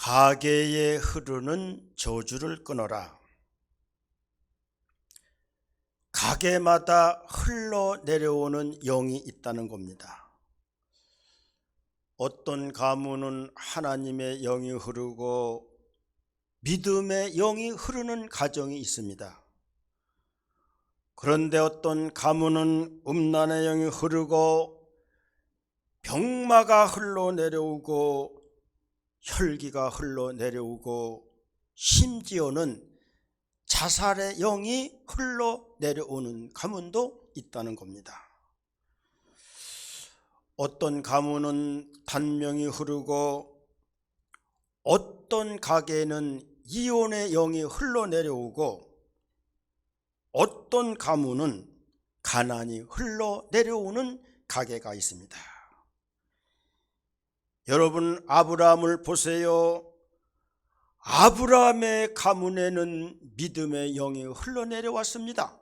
가계에 흐르는 저주를 끊어라. 가게마다 흘러내려오는 영이 있다는 겁니다. 어떤 가문은 하나님의 영이 흐르고 믿음의 영이 흐르는 가정이 있습니다. 그런데 어떤 가문은 음란의 영이 흐르고 병마가 흘러내려오고 혈기가 흘러내려오고 심지어는 자살의 영이 흘러내려오는 가문도 있다는 겁니다. 어떤 가문은 단명이 흐르고 어떤 가게에는 이혼의 영이 흘러내려오고 어떤 가문은 가난이 흘러내려오는 가게가 있습니다. 여러분, 아브라함을 보세요. 아브라함의 가문에는 믿음의 영이 흘러내려왔습니다.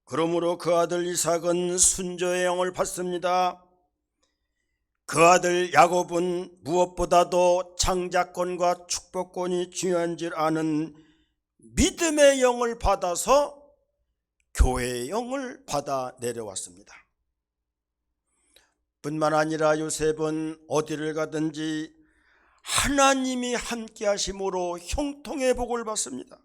그러므로 그 아들 이삭은 순조의 영을 받습니다. 그 아들 야곱은 무엇보다도 장자권과 축복권이 중요한 줄 아는 믿음의 영을 받아서 교회의 영을 받아 내려왔습니다. 뿐만 아니라 요셉은 어디를 가든지 하나님이 함께 하심으로 형통의 복을 받습니다.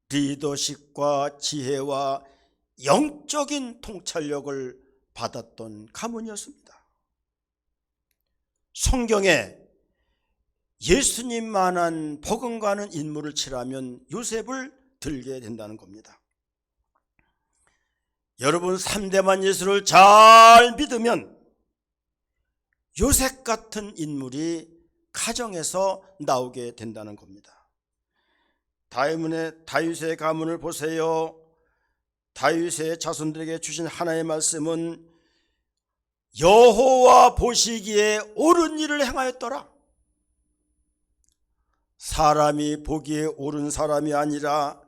리더십과 지혜와 영적인 통찰력을 받았던 가문이었습니다. 성경에 예수님만한 버금가는 인물을 치라면 요셉을 들게 된다는 겁니다. 여러분, 3대만 예수를 잘 믿으면 요셉 같은 인물이 가정에서 나오게 된다는 겁니다. 다윗의 가문을 보세요. 다윗의 자손들에게 주신 하나의 말씀은 여호와 보시기에 옳은 일을 행하였더라. 사람이 보기에 옳은 사람이 아니라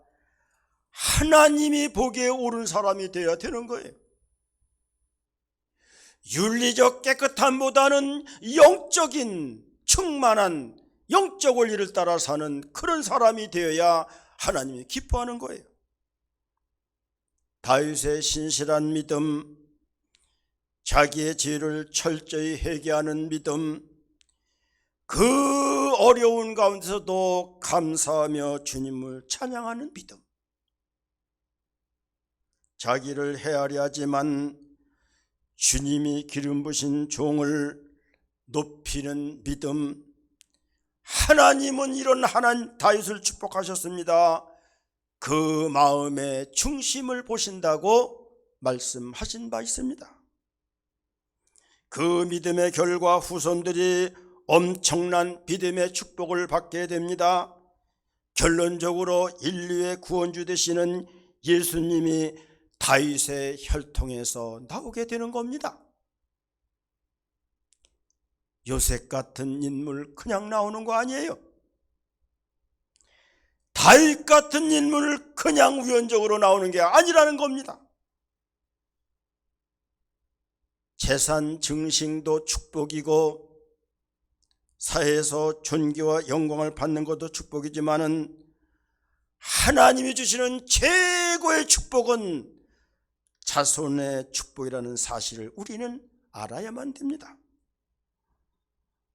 하나님이 보기에 옳은 사람이 되어야 되는 거예요. 윤리적 깨끗함보다는 영적인 충만한 영적 원리를 따라 사는 그런 사람이 되어야 하나님이 기뻐하는 거예요. 다윗의 신실한 믿음, 자기의 죄를 철저히 회개하는 믿음, 그 어려운 가운데서도 감사하며 주님을 찬양하는 믿음, 자기를 헤아려 하지만 주님이 기름 부신 종을 높이는 믿음, 하나님은 이런 하나님 다윗을 축복하셨습니다. 그 마음의 중심을 보신다고 말씀하신 바 있습니다. 그 믿음의 결과 후손들이 엄청난 믿음의 축복을 받게 됩니다. 결론적으로 인류의 구원주 되시는 예수님이 다윗의 혈통에서 나오게 되는 겁니다. 요셉 같은 인물 그냥 나오는 거 아니에요. 다윗 같은 인물을 그냥 우연적으로 나오는 게 아니라는 겁니다. 재산 증식도 축복이고 사회에서 존귀와 영광을 받는 것도 축복이지만은 하나님이 주시는 최고의 축복은 자손의 축복이라는 사실을 우리는 알아야만 됩니다.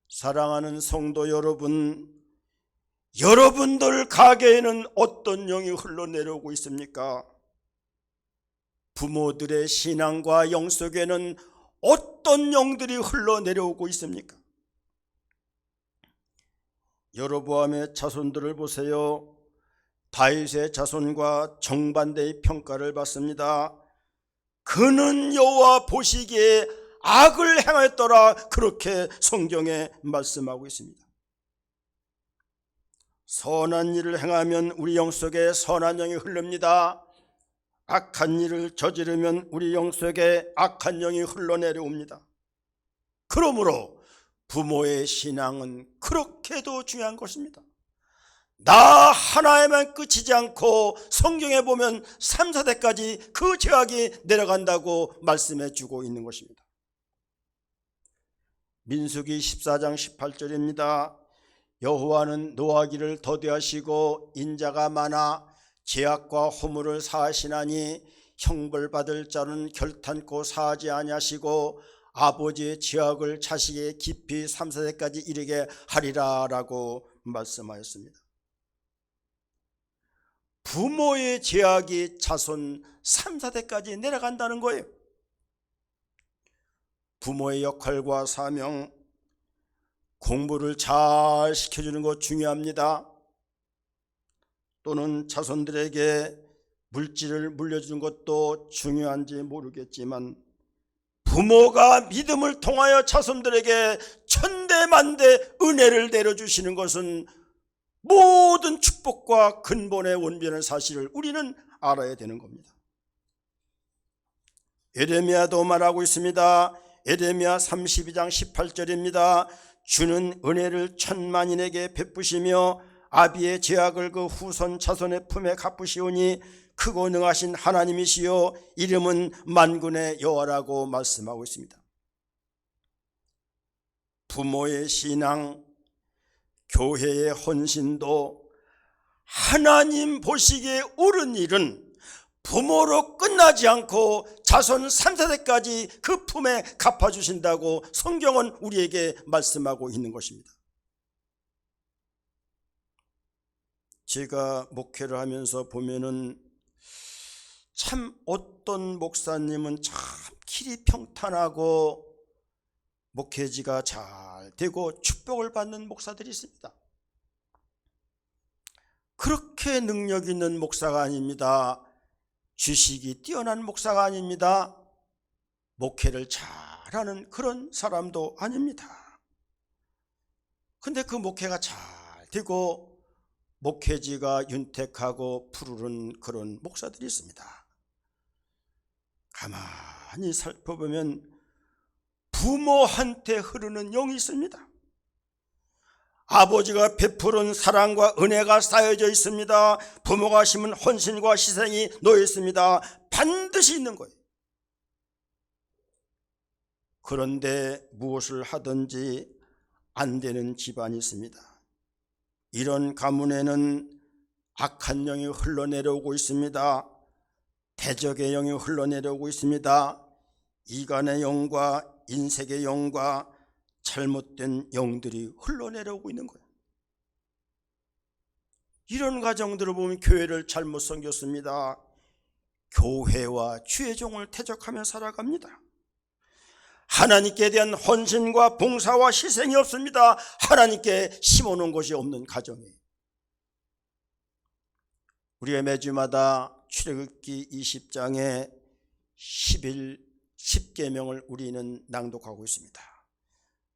사랑하는 성도 여러분, 여러분들 가게에는 어떤 영이 흘러내려오고 있습니까? 부모들의 신앙과 영 속에는 어떤 영들이 흘러내려오고 있습니까? 여로보암의 자손들을 보세요. 다윗의 자손과 정반대의 평가를 받습니다. 그는 여호와 보시기에 악을 행하였더라, 그렇게 성경에 말씀하고 있습니다. 선한 일을 행하면 우리 영속에 선한 영이 흐릅니다. 악한 일을 저지르면 우리 영속에 악한 영이 흘러내려옵니다. 그러므로 부모의 신앙은 그렇게도 중요한 것입니다. 나 하나에만 그치지 않고 성경에 보면 3, 4대까지 그 죄악이 내려간다고 말씀해 주고 있는 것입니다. 민수기 14장 18절입니다. 여호와는 노하기를 더디하시고 인자가 많아 죄악과 허물을 사하시나니 형벌받을 자는 결탄코 사하지 아니하시고 아버지의 죄악을 자식의 깊이 3, 4대까지 이르게 하리라 라고 말씀하였습니다. 부모의 죄악이 자손 3, 4대까지 내려간다는 거예요. 부모의 역할과 사명, 공부를 잘 시켜주는 것 중요합니다. 또는 자손들에게 물질을 물려주는 것도 중요한지 모르겠지만 부모가 믿음을 통하여 자손들에게 천대만대 은혜를 내려주시는 것은 모든 축복과 근본의 원변의 사실을 우리는 알아야 되는 겁니다. 예레미야도 말하고 있습니다. 예레미야 32장 18절입니다. 주는 은혜를 천만인에게 베푸시며 아비의 죄악을 그 후손 자손의 품에 갚으시오니 크고 능하신 하나님이시요 이름은 만군의 여호와라고 말씀하고 있습니다. 부모의 신앙, 교회의 헌신도 하나님 보시기에 옳은 일은 부모로 끝나지 않고 자손 3, 4대까지 그 품에 갚아주신다고 성경은 우리에게 말씀하고 있는 것입니다. 제가 목회를 하면서 보면은 참 어떤 목사님은 참 길이 평탄하고 목회지가 잘 되고 축복을 받는 목사들이 있습니다. 그렇게 능력 있는 목사가 아닙니다. 지식이 뛰어난 목사가 아닙니다. 목회를 잘하는 그런 사람도 아닙니다. 근데 그 목회가 잘 되고 목회지가 윤택하고 푸르른 그런 목사들이 있습니다. 가만히 살펴보면 부모한테 흐르는 영이 있습니다. 아버지가 베푸는 사랑과 은혜가 쌓여져 있습니다. 부모가 심은 헌신과 희생이 놓여 있습니다. 반드시 있는 거예요. 그런데 무엇을 하든지 안 되는 집안이 있습니다. 이런 가문에는 악한 영이 흘러내려오고 있습니다. 대적의 영이 흘러내려오고 있습니다. 이간의 영과 인색의 영과 잘못된 영들이 흘러내려오고 있는 거예요. 이런 가정들을 보면 교회를 잘못 섬겼습니다. 교회와 주의 종을 대적하며 살아갑니다. 하나님께 대한 헌신과 봉사와 희생이 없습니다. 하나님께 심어놓은 것이 없는 가정이에요. 우리가 매주마다 출애굽기 20장에 10계명을 우리는 낭독하고 있습니다.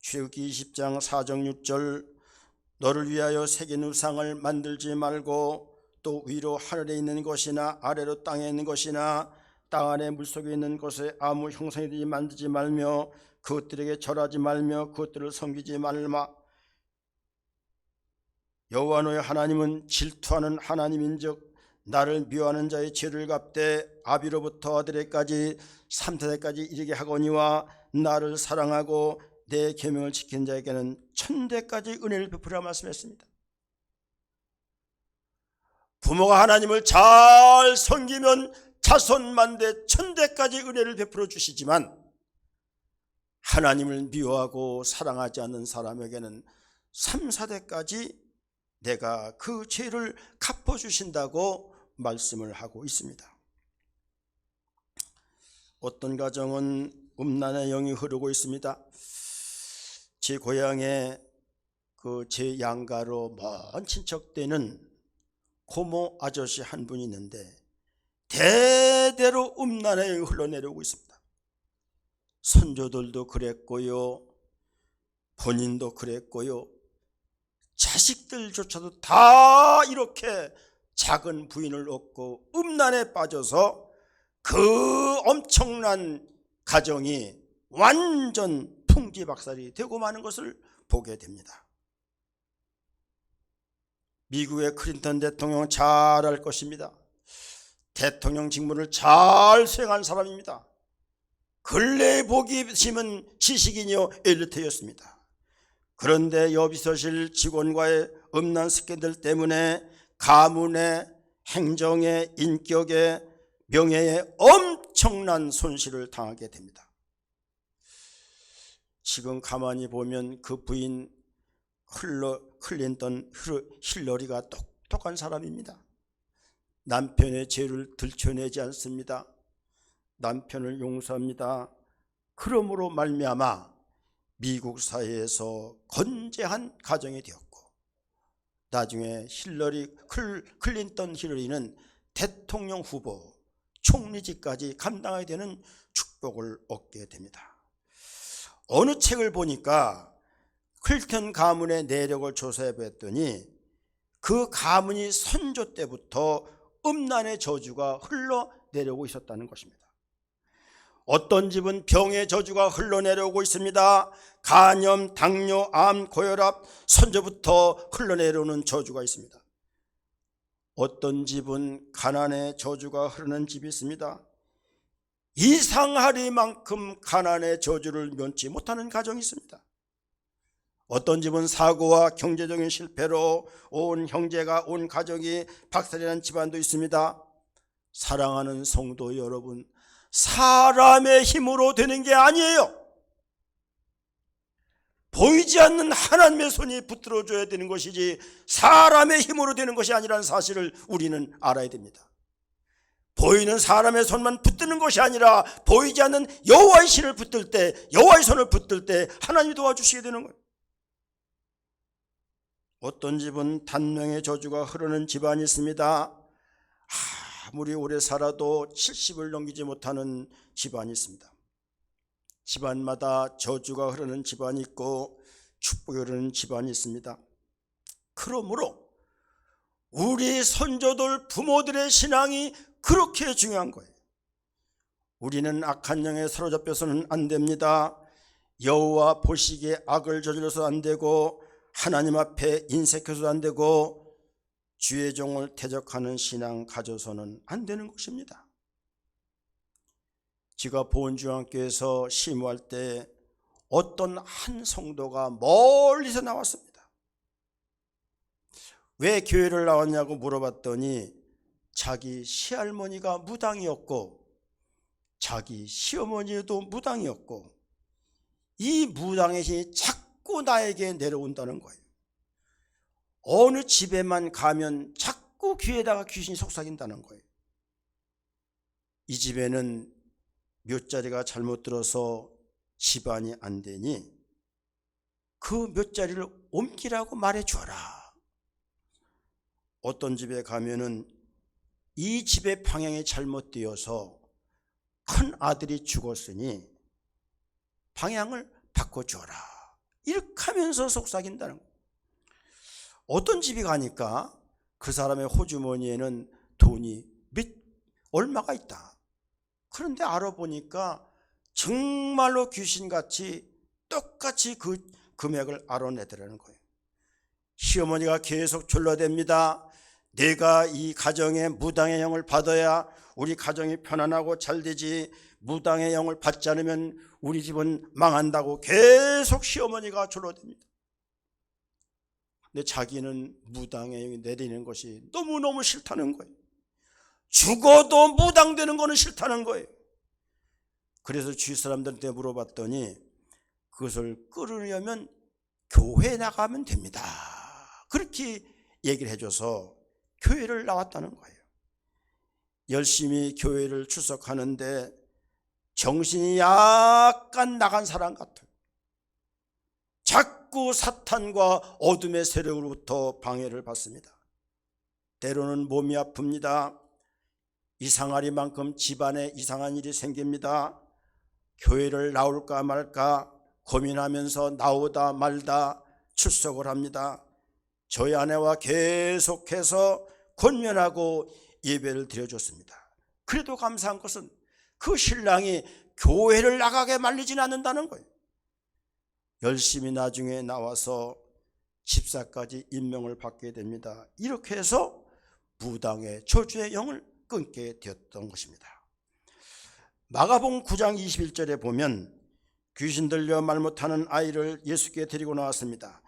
출애굽기 20장 4절 6절 너를 위하여 새긴 우상을 만들지 말고 또 위로 하늘에 있는 것이나 아래로 땅에 있는 것이나 땅 아래 물속에 있는 것에 아무 형상이든지 만들지 말며 그것들에게 절하지 말며 그것들을 섬기지 말마. 여호와 너의 하나님은 질투하는 하나님인즉 나를 미워하는 자의 죄를 갚되 아비로부터 아들에까지 3세대까지 이르게 하거니와 나를 사랑하고 내 계명을 지킨 자에게는 1000대까지 은혜를 베푸라 말씀했습니다. 부모가 하나님을 잘 섬기면 자손만대 1000대까지 은혜를 베풀어 주시지만 하나님을 미워하고 사랑하지 않는 사람에게는 3, 4대까지 내가 그 죄를 갚아주신다고 말씀을 하고 있습니다. 어떤 가정은 음란의 영이 흐르고 있습니다. 제 고향에 제 양가로 먼 친척되는 고모 아저씨 한 분이 있는데 대대로 음란의 영이 흘러내려오고 있습니다. 선조들도 그랬고요, 본인도 그랬고요, 자식들조차도 다 이렇게 작은 부인을 얻고 음란에 빠져서 그 엄청난 가정이 완전 풍지박살이 되고 마는 것을 보게 됩니다. 미국의 클린턴 대통령은 잘 알 것입니다. 대통령 직무를 잘 수행한 사람입니다. 근래에 복이 심은 지식인이요 엘리트였습니다. 그런데 여비서실 직원과의 음란 습관들 때문에 가문의 행정의 인격의 명예에 엄청난 손실을 당하게 됩니다. 지금 가만히 보면 그 부인 클린턴 힐러리가 똑똑한 사람입니다. 남편의 죄를 들춰내지 않습니다. 남편을 용서합니다. 그러므로 말미암아 미국 사회에서 건재한 가정이 되었고, 나중에 클린턴 힐러리는 대통령 후보, 총리직까지 감당하게 되는 축복을 얻게 됩니다. 어느 책을 보니까 클린턴 가문의 내력을 조사해 봤더니 그 가문이 선조 때부터 음란의 저주가 흘러내려오고 있었다는 것입니다. 어떤 집은 병의 저주가 흘러내려오고 있습니다. 간염, 당뇨, 암, 고혈압, 선조부터 흘러내려오는 저주가 있습니다. 어떤 집은 가난의 저주가 흐르는 집이 있습니다. 이상하리만큼 가난의 저주를 면치 못하는 가정이 있습니다. 어떤 집은 사고와 경제적인 실패로 온 형제가, 온 가족이 박살난 집안도 있습니다. 사랑하는 성도 여러분, 사람의 힘으로 되는 게 아니에요. 보이지 않는 하나님의 손이 붙들어줘야 되는 것이지 사람의 힘으로 되는 것이 아니라는 사실을 우리는 알아야 됩니다. 보이는 사람의 손만 붙드는 것이 아니라 보이지 않는 여호와의 신을 붙들 때, 여호와의 손을 붙들 때 하나님이 도와주시게 되는 거예요. 어떤 집은 단명의 저주가 흐르는 집안이 있습니다. 아무리 오래 살아도 70을 넘기지 못하는 집안이 있습니다. 집안마다 저주가 흐르는 집안이 있고 축복이 흐르는 집안이 있습니다. 그러므로 우리 선조들, 부모들의 신앙이 그렇게 중요한 거예요. 우리는 악한 영에 사로잡혀서는 안 됩니다. 여호와 보시기에 악을 저질러서 안 되고, 하나님 앞에 인색해서도 안 되고, 주의 종을 대적하는 신앙 가져서는 안 되는 것입니다. 제가 보은중앙교회에서 심호할 때 어떤 한 성도가 멀리서 나왔습니다. 왜 교회를 나왔냐고 물어봤더니 자기 시할머니가 무당이었고 자기 시어머니도 무당이었고 이 무당의 신이 자꾸 나에게 내려온다는 거예요. 어느 집에만 가면 자꾸 귀에다가 귀신이 속삭인다는 거예요. 이 집에는 묘자리가 잘못 들어서 집안이 안 되니 그 묘자리를 옮기라고 말해 주어라. 어떤 집에 가면은 이 집의 방향이 잘못되어서 큰 아들이 죽었으니 방향을 바꿔주어라. 이렇게 하면서 속삭인다는 거예요. 어떤 집에 가니까 그 사람의 호주머니에는 돈이 얼마가 있다. 그런데 알아보니까 정말로 귀신같이 똑같이 그 금액을 알아내더라는 거예요. 시어머니가 계속 졸라댑니다. 내가 이 가정에 무당의 영을 받아야 우리 가정이 편안하고 잘 되지, 무당의 영을 받지 않으면 우리 집은 망한다고 계속 시어머니가 졸라댑니다. 근데 자기는 무당의 영이 내리는 것이 너무너무 싫다는 거예요. 죽어도 무당되는 거는 싫다는 거예요. 그래서 주위 사람들한테 물어봤더니 그것을 끊으려면 교회 나가면 됩니다. 그렇게 얘기를 해줘서 교회를 나왔다는 거예요. 열심히 교회를 출석하는데 정신이 약간 나간 사람 같아요. 자꾸 사탄과 어둠의 세력으로부터 방해를 받습니다. 때로는 몸이 아픕니다. 이상하리만큼 집안에 이상한 일이 생깁니다. 교회를 나올까 말까 고민하면서 나오다 말다 출석을 합니다. 저희 아내와 계속해서 권면하고 예배를 드려줬습니다. 그래도 감사한 것은 그 신랑이 교회를 나가게 말리진 않는다는 거예요. 열심히 나중에 나와서 집사까지 임명을 받게 됩니다. 이렇게 해서 무당의 저주의 영을 끊게 되었던 것입니다. 마가복음 9장 21절에 보면 귀신 들려 말 못하는 아이를 예수께 데리고 나왔습니다.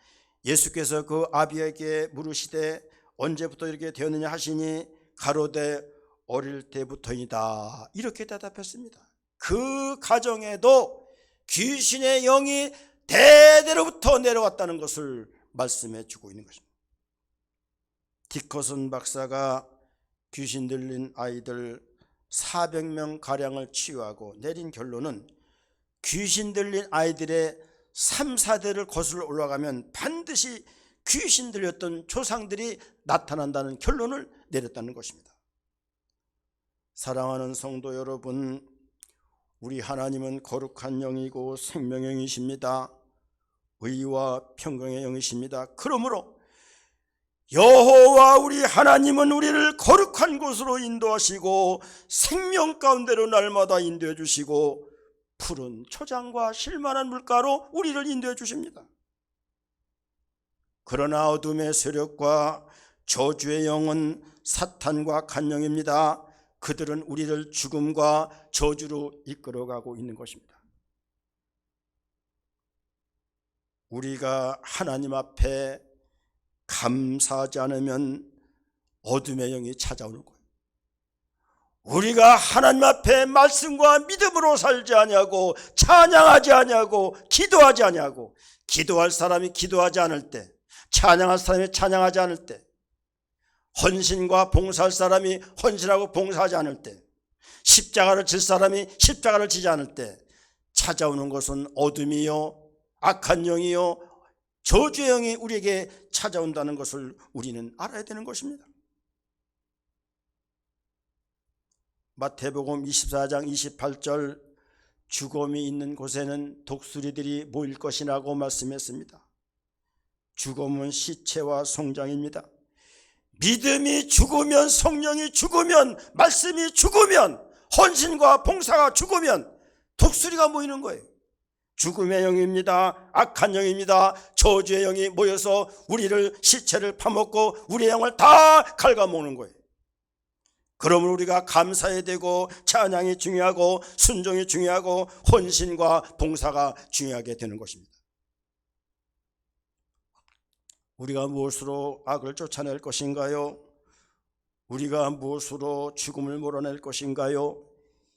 예수께서 그 아비에게 물으시되 언제부터 이렇게 되었느냐 하시니 가로되 어릴 때부터이다, 이렇게 대답했습니다. 그 가정에도 귀신의 영이 대대로부터 내려왔다는 것을 말씀해 주고 있는 것입니다. 디커슨 박사가 귀신 들린 아이들 400명 가량을 치유하고 내린 결론은 귀신 들린 아이들의 3, 4대를 거슬러 올라가면 반드시 귀신 들렸던 조상들이 나타난다는 결론을 내렸다는 것입니다. 사랑하는 성도 여러분, 우리 하나님은 거룩한 영이고 생명의 영이십니다. 의와 평강의 영이십니다. 그러므로 여호와 우리 하나님은 우리를 거룩한 곳으로 인도하시고 생명 가운데로 날마다 인도해 주시고 푸른 초장과 실만한 물가로 우리를 인도해 주십니다. 그러나 어둠의 세력과 저주의 영은 사탄과 악한 영입니다. 그들은 우리를 죽음과 저주로 이끌어가고 있는 것입니다. 우리가 하나님 앞에 감사하지 않으면 어둠의 영이 찾아오는 거예요. 우리가 하나님 앞에 말씀과 믿음으로 살지 아니하고 찬양하지 아니하고 기도하지 아니하고, 기도할 사람이 기도하지 않을 때, 찬양할 사람이 찬양하지 않을 때, 헌신과 봉사할 사람이 헌신하고 봉사하지 않을 때, 십자가를 질 사람이 십자가를 지지 않을 때 찾아오는 것은 어둠이요 악한 영이요 저주의 영이 우리에게 찾아온다는 것을 우리는 알아야 되는 것입니다. 마태복음 24장 28절 죽음이 있는 곳에는 독수리들이 모일 것이라고 말씀했습니다. 죽음은 시체와 성장입니다. 믿음이 죽으면, 성령이 죽으면, 말씀이 죽으면, 헌신과 봉사가 죽으면 독수리가 모이는 거예요. 죽음의 영입니다. 악한 영입니다. 저주의 영이 모여서 우리를, 시체를 파먹고 우리의 영을 다 갉아먹는 거예요. 그러므로 우리가 감사해야 되고 찬양이 중요하고 순종이 중요하고 헌신과 봉사가 중요하게 되는 것입니다. 우리가 무엇으로 악을 쫓아낼 것인가요? 우리가 무엇으로 죽음을 몰아낼 것인가요?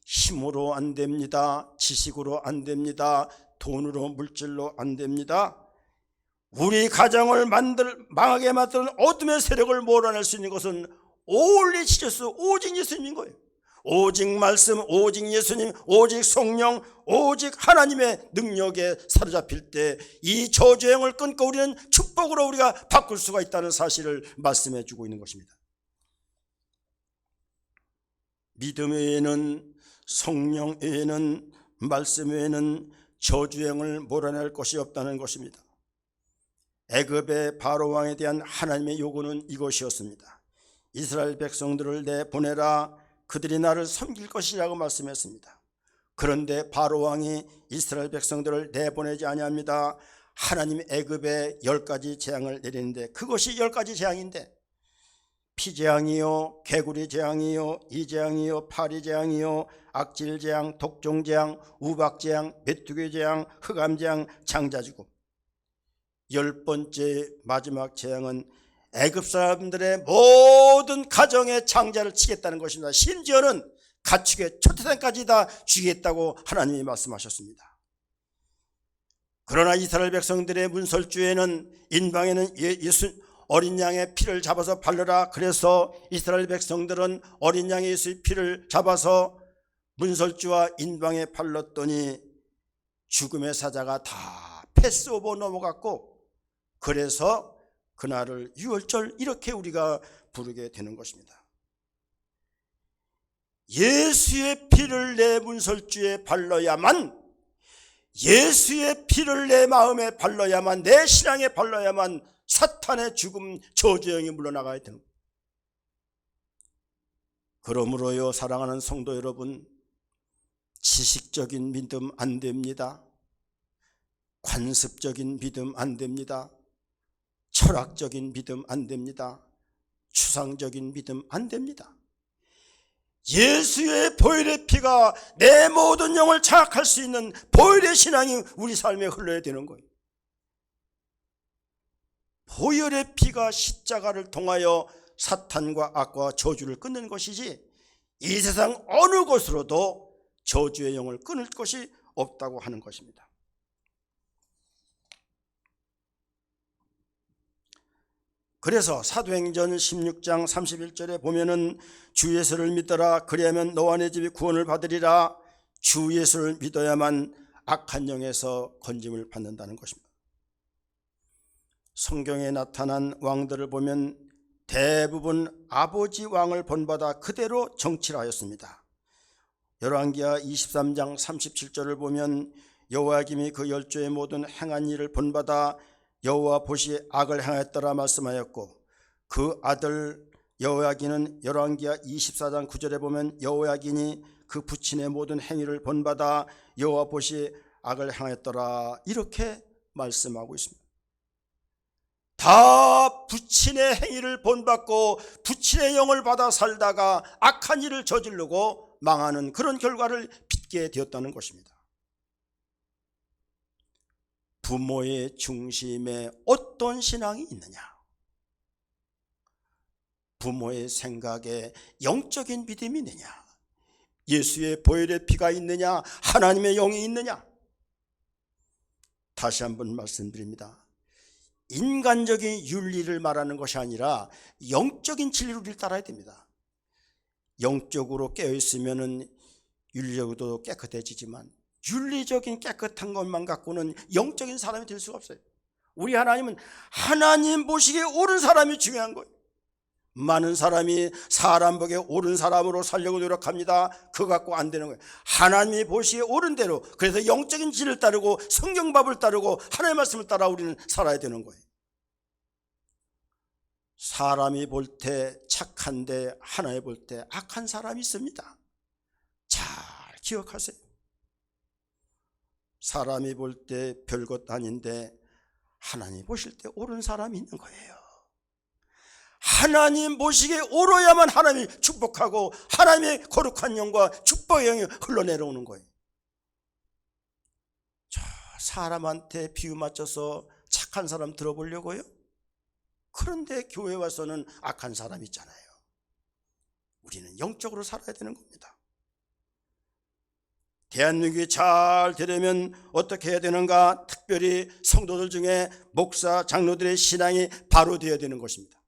힘으로 안 됩니다. 지식으로 안 됩니다. 돈으로, 물질로 안 됩니다. 우리 가정을 망하게 만드는 어둠의 세력을 몰아낼 수 있는 것은 올리 지저스, 오직 예수님인 거예요. 오직 말씀, 오직 예수님, 오직 성령, 오직 하나님의 능력에 사로잡힐 때 이 저주의 영을 끊고 우리는 축복으로 우리가 바꿀 수가 있다는 사실을 말씀해 주고 있는 것입니다. 믿음 외에는, 성령 외에는, 말씀 외에는 저주의 영을 몰아낼 것이 없다는 것입니다. 애굽의 바로 왕에 대한 하나님의 요구는 이것이었습니다. 이스라엘 백성들을 내보내라, 그들이 나를 섬길 것이라고 말씀했습니다. 그런데 바로 왕이 이스라엘 백성들을 내보내지 아니합니다. 하나님 애굽에 10가지 재앙을 내리는데, 그것이 10가지 재앙인데, 피재앙이요, 개구리 재앙이요, 이재앙이요, 파리재앙이요, 악질재앙, 독종재앙, 우박재앙, 메뚜기 재앙, 흑암재앙, 장자죽음. 10번째 마지막 재앙은 애굽 사람들의 모든 가정의 장자를 치겠다는 것입니다. 심지어는 가축의 초태생까지 다 죽이겠다고 하나님이 말씀하셨습니다. 그러나 이스라엘 백성들의 문설주에는, 인방에는 어린 양의 피를 잡아서 바르라. 그래서 이스라엘 백성들은 어린 양의 예수의 피를 잡아서 문설주와 인방에 발랐더니 죽음의 사자가 다 패스오버 넘어갔고, 그래서 그날을 유월절 이렇게 우리가 부르게 되는 것입니다. 예수의 피를 내 문설주에 발라야만, 예수의 피를 내 마음에 발라야만, 내 신앙에 발라야만 사탄의 죽음, 저주의 영이 물러나가야 되는 거예요. 그러므로요, 사랑하는 성도 여러분, 지식적인 믿음 안 됩니다. 관습적인 믿음 안 됩니다. 철학적인 믿음 안 됩니다. 추상적인 믿음 안 됩니다. 예수의 보혈의 피가 내 모든 영을 장악할 수 있는 보혈의 신앙이 우리 삶에 흘러야 되는 거예요. 보혈의 피가 십자가를 통하여 사탄과 악과 저주를 끊는 것이지 이 세상 어느 곳으로도 저주의 영을 끊을 것이 없다고 하는 것입니다. 그래서 사도행전 16장 31절에 보면은 주 예수를 믿어라 그리하면 너와 내 집이 구원을 받으리라. 주 예수를 믿어야만 악한 영에서 건짐을 받는다는 것입니다. 성경에 나타난 왕들을 보면 대부분 아버지 왕을 본받아 그대로 정치를 하였습니다. 열왕기하 23장 37절을 보면 여호야김이 그 열조의 모든 행한 일을 본받아 여호와 보시기에 악을 행하였더라 말씀하였고, 그 아들 여호야긴은 열왕기하 24장 9절에 보면 여호야긴이 그 부친의 모든 행위를 본받아 여호와 보시기에 악을 행하였더라 이렇게 말씀하고 있습니다. 다 부친의 행위를 본받고 부친의 영을 받아 살다가 악한 일을 저지르고 망하는 그런 결과를 빚게 되었다는 것입니다. 부모의 중심에 어떤 신앙이 있느냐, 부모의 생각에 영적인 믿음이 있느냐, 예수의 보혈의 피가 있느냐, 하나님의 영이 있느냐. 다시 한번 말씀드립니다. 인간적인 윤리를 말하는 것이 아니라 영적인 진리를 우리를 따라야 됩니다. 영적으로 깨어있으면 윤리적으로도 깨끗해지지만 윤리적인 깨끗한 것만 갖고는 영적인 사람이 될 수가 없어요. 우리 하나님은 하나님 보시기에 옳은 사람이 중요한 거예요. 많은 사람이 사람 보기에 옳은 사람으로 살려고 노력합니다. 그거 갖고 안 되는 거예요. 하나님이 보시기에 옳은 대로, 그래서 영적인 진리를 따르고 성경법을 따르고 하나님의 말씀을 따라 우리는 살아야 되는 거예요. 사람이 볼 때 착한데 하나님 볼 때 악한 사람이 있습니다. 잘 기억하세요. 사람이 볼 때 별것 아닌데 하나님 보실 때 옳은 사람이 있는 거예요. 하나님 보시기에 옳아야만 하나님이 축복하고 하나님의 거룩한 영과 축복의 영이 흘러내려오는 거예요. 저 사람한테 비유 맞춰서 착한 사람 들어보려고요? 그런데 교회 와서는 악한 사람이 있잖아요. 우리는 영적으로 살아야 되는 겁니다. 대한민국이 잘 되려면 어떻게 해야 되는가? 특별히 성도들 중에 목사, 장로들의 신앙이 바로 되어야 되는 것입니다.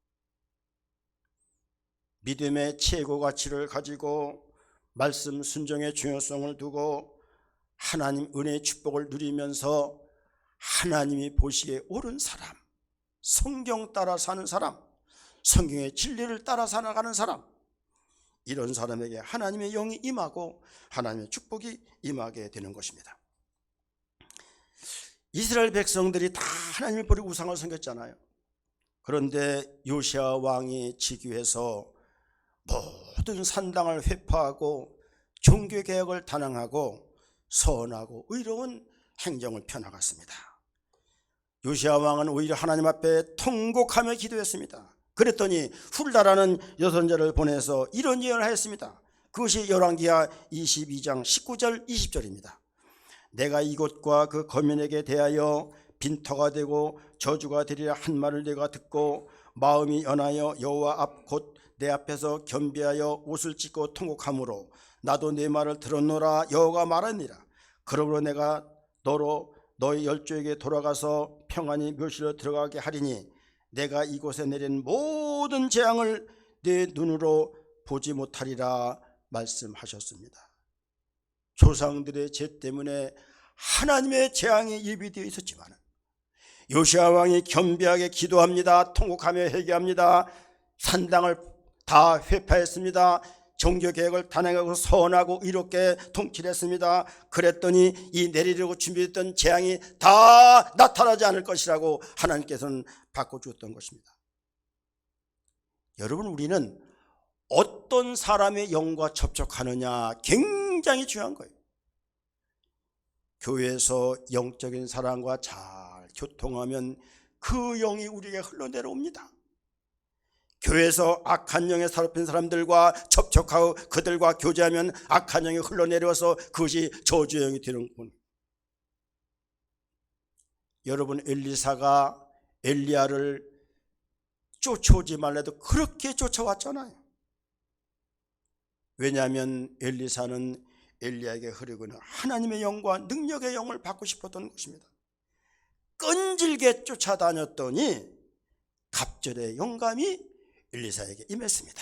믿음의 최고 가치를 가지고 말씀 순종의 중요성을 두고 하나님 은혜의 축복을 누리면서 하나님이 보시기에 옳은 사람, 성경 따라 사는 사람, 성경의 진리를 따라 살아가는 사람, 이런 사람에게 하나님의 영이 임하고 하나님의 축복이 임하게 되는 것입니다. 이스라엘 백성들이 다 하나님을 버리고 우상을 섬겼잖아요. 그런데 요시야 왕이 즉위해서 모든 산당을 회파하고 종교개혁을 단행하고 선하고 의로운 행정을 펴나갔습니다. 요시야 왕은 오히려 하나님 앞에 통곡하며 기도했습니다. 그랬더니 훌다라는 여선자를 보내서 이런 예언을 하였습니다. 그것이 열왕기하 22장 19절 20절입니다. 내가 이곳과 그 거민에게 대하여 빈터가 되고 저주가 되리라 한 말을 내가 듣고 마음이 연하여 여호와 앞 곧 내 앞에서 겸비하여 옷을 찢고 통곡하므로 나도 내 말을 들었노라 여호와가 말하니라. 그러므로 내가 너로 너희 열조에게 돌아가서 평안히 묘실로 들어가게 하리니 내가 이곳에 내린 모든 재앙을 내 눈으로 보지 못하리라 말씀하셨습니다. 조상들의 죄 때문에 하나님의 재앙이 예비되어 있었지만 요시야 왕이 겸비하게 기도합니다. 통곡하며 회개합니다. 산당을 다 회파했습니다. 종교개혁을 단행하고 선하고 이롭게 통치를 했습니다. 그랬더니 이 내리려고 준비했던 재앙이 다 나타나지 않을 것이라고 하나님께서는 바꿔주었던 것입니다. 여러분, 우리는 어떤 사람의 영과 접촉하느냐 굉장히 중요한 거예요. 교회에서 영적인 사람과 잘 교통하면 그 영이 우리에게 흘러내려옵니다. 교회에서 악한 영에 사로잡힌 사람들과 접촉하고 그들과 교제하면 악한 영이 흘러내려와서 그것이 저주의 영이 되는 겁니다. 여러분, 엘리사가 엘리야를 쫓아오지 말래도 그렇게 쫓아왔잖아요. 왜냐하면 엘리사는 엘리야에게 흐르고 있는 하나님의 영과 능력의 영을 받고 싶었던 것입니다. 끈질게 쫓아다녔더니 갑절의 영감이 엘리사에게 임했습니다.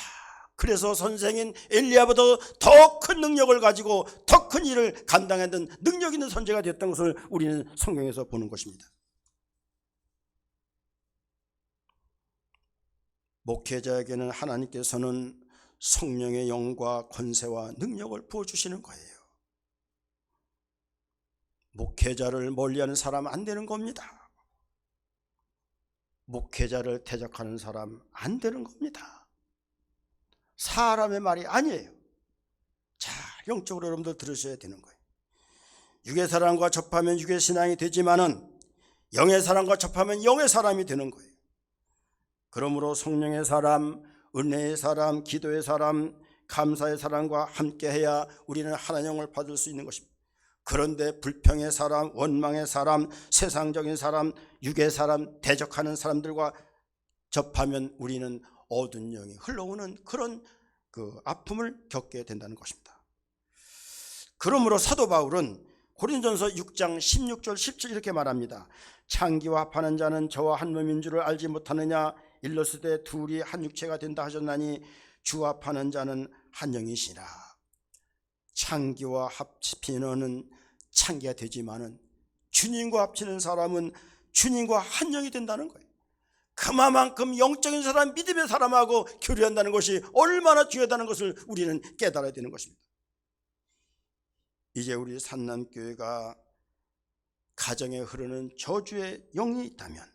그래서 선생인 엘리야보다 더 큰 능력을 가지고 더 큰 일을 감당하던 능력 있는 선지자가 되었던 것을 우리는 성경에서 보는 것입니다. 목회자에게는 하나님께서는 성령의 영과 권세와 능력을 부어주시는 거예요. 목회자를 멀리하는 사람 안 되는 겁니다. 목회자를 대적하는 사람 안 되는 겁니다. 사람의 말이 아니에요. 자, 영적으로 여러분들 들으셔야 되는 거예요. 육의 사람과 접하면 육의 신앙이 되지만은 영의 사람과 접하면 영의 사람이 되는 거예요. 그러므로 성령의 사람, 은혜의 사람, 기도의 사람, 감사의 사람과 함께해야 우리는 하나님의 영을 받을 수 있는 것입니다. 그런데 불평의 사람, 원망의 사람, 세상적인 사람, 육의 사람, 대적하는 사람들과 접하면 우리는 어두운 영이 흘러오는 그런 아픔을 겪게 된다는 것입니다. 그러므로 사도 바울은 고린도전서 6장 16절 17 이렇게 말합니다. 창기와 합하는 자는 저와 한 몸인 줄을 알지 못하느냐. 일러스되 둘이 한 육체가 된다 하셨나니 주와 합하는 자는 한 영이시라. 창기와 합치는 창기가 되지만은 주님과 합치는 사람은 주님과 한 영이 된다는 거예요. 그만큼 영적인 사람, 믿음의 사람하고 교류한다는 것이 얼마나 중요하다는 것을 우리는 깨달아야 되는 것입니다. 이제 우리 산남교회가 가정에 흐르는 저주의 영이 있다면,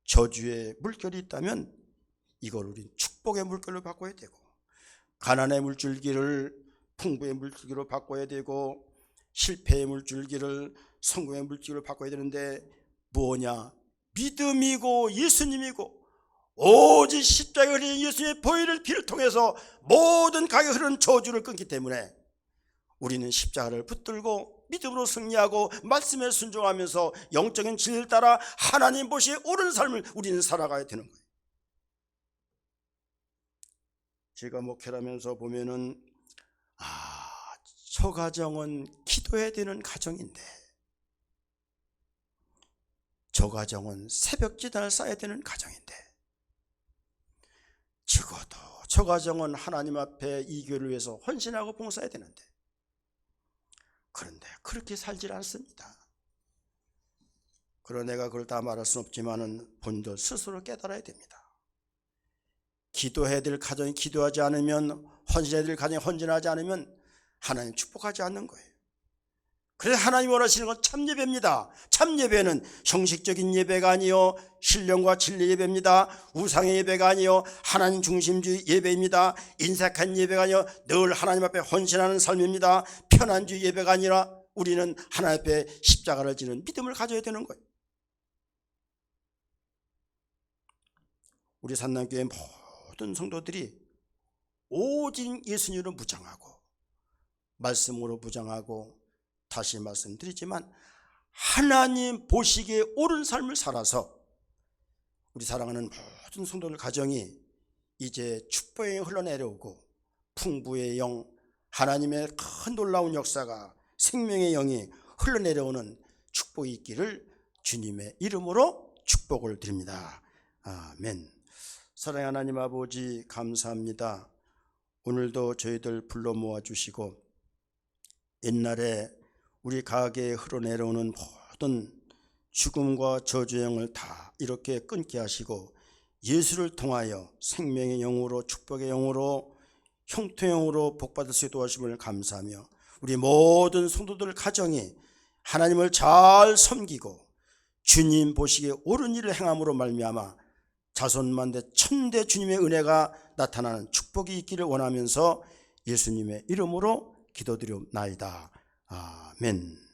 저주의 물결이 있다면 이걸 우리는 축복의 물결로 바꿔야 되고, 가난의 물줄기를 풍부의 물줄기로 바꿔야 되고, 실패의 물줄기를 성공의 물줄기로 바꿔야 되는데 뭐냐? 믿음이고 예수님이고 오직 십자가에 흘린 예수님의 보혈의 피를 통해서 모든 가게 흐르는 저주를 끊기 때문에 우리는 십자가를 붙들고 믿음으로 승리하고 말씀에 순종하면서 영적인 진리를 따라 하나님 보시기에 옳은 삶을 우리는 살아가야 되는 거예요. 제가 목회를 하면서 보면은 저 가정은 기도해야 되는 가정인데, 저 가정은 새벽 기도를 쌓아야 되는 가정인데, 적어도 저 가정은 하나님 앞에 이 교회를 위해서 헌신하고 봉사해야 되는데, 그런데 그렇게 살질 않습니다. 그러나 내가 그걸 다 말할 수는 없지만은 본인들 스스로 깨달아야 됩니다. 기도해야 될 가정이 기도하지 않으면, 헌신해야 될 가정이 헌신하지 않으면 하나님 축복하지 않는 거예요. 그래서 하나님 원하시는 건 참예배입니다. 참예배는 형식적인 예배가 아니요 신령과 진리 예배입니다. 우상의 예배가 아니요 하나님 중심주의 예배입니다. 인색한 예배가 아니요 늘 하나님 앞에 헌신하는 삶입니다. 편안주의 예배가 아니라 우리는 하나님 앞에 십자가를 지는 믿음을 가져야 되는 거예요. 우리 산남교회 모든 성도들이 오직 예수님으로 무장하고 말씀으로 무장하고, 다시 말씀드리지만 하나님 보시기에 옳은 삶을 살아서 우리 사랑하는 모든 성도들 가정이 이제 축복의 영이 흘러내려오고 풍부의 영, 하나님의 큰 놀라운 역사가, 생명의 영이 흘러내려오는 축복이 있기를 주님의 이름으로 축복을 드립니다. 아멘. 사랑하는 하나님 아버지, 감사합니다. 오늘도 저희들 불러 모아주시고 옛날에 우리 가게에 흘러내려오는 모든 죽음과 저주의 영을 다 이렇게 끊게 하시고 예수를 통하여 생명의 영으로, 축복의 영으로, 형통의 영으로 복받을 수 있게 도와주심을 감사하며, 우리 모든 성도들 가정이 하나님을 잘 섬기고 주님 보시기에 옳은 일을 행함으로 말미암아 자손만대 천대 주님의 은혜가 나타나는 축복이 있기를 원하면서 예수님의 이름으로 기도드리옵나이다. 아멘.